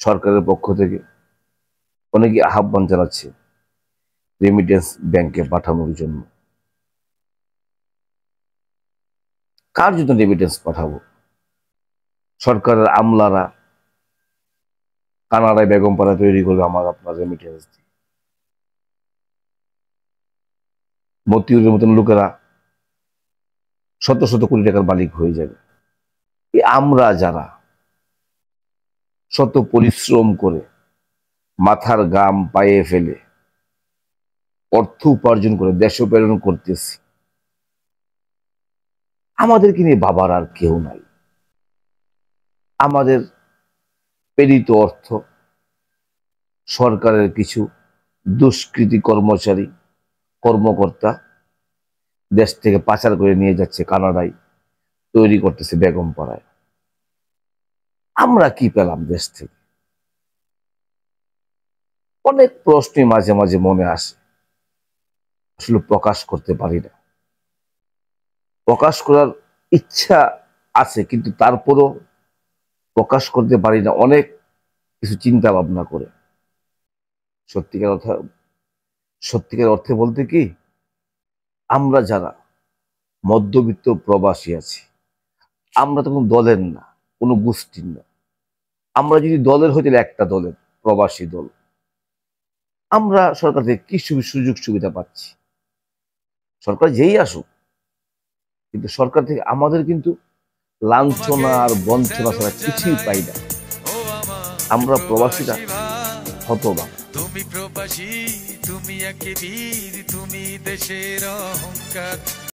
সরকারের পক্ষ থেকে অনেকে আহ্বান জানাচ্ছে রেমিটেন্স ব্যাংকে পাঠানোর জন্য। কার জন্য রেমিটেন্স পাঠাবো? সরকারের আমলারা কানাডায় বেগমপাড়া তৈরি করবে আমার আপনার রেমিটেন্স দিয়ে। মতিউরের মতন লোকেরা শত শত কোটি টাকার মালিক হয়ে যাবে। আমরা যারা শত পরিশ্রম করে মাথার ঘাম পায়ে ফেলে অর্থ উপার্জন করে দেশ প্রেরণ করতেছি, আমাদেরকে নিয়ে বাবার আর কেউ নাই। আমাদের প্রেরিত অর্থ সরকারের কিছু দুষ্কৃতী কর্মচারী কর্মকর্তা দেশ থেকে পাচার করে নিয়ে যাচ্ছে কানাডায়, তৈরি করতেছে বেগমপাড়ায়। আমরা কি পেলাম দেশ থেকে? অনেক প্রশ্নই মাঝে মাঝে মনে আসে, আসলে প্রকাশ করতে পারি না। প্রকাশ করার ইচ্ছা আছে, কিন্তু তারপরও প্রকাশ করতে পারি না অনেক কিছু চিন্তা ভাবনা করে। সত্যিকার অর্থে বলতে কি, আমরা যারা মধ্যবিত্ত প্রবাসী আছি, আমরা তো কোনো দলের না, কোনো গোষ্ঠীর না। আমরা যদি দলের হই তাহলে একটা দলের, প্রবাসী দল। আমরা সরকার থেকে কি সুযোগ সুবিধা পাচ্ছি? সরকার যেই আসুক, কিন্তু সরকার থেকে আমাদের কিন্তু লাঞ্ছনা আর বঞ্চনা ছাড়া কিছুই পাই না। আমরা প্রবাসীরা হতবাক। তুমি প্রবাসী, তুমি একে বীর, তুমি দেশের অহংকার।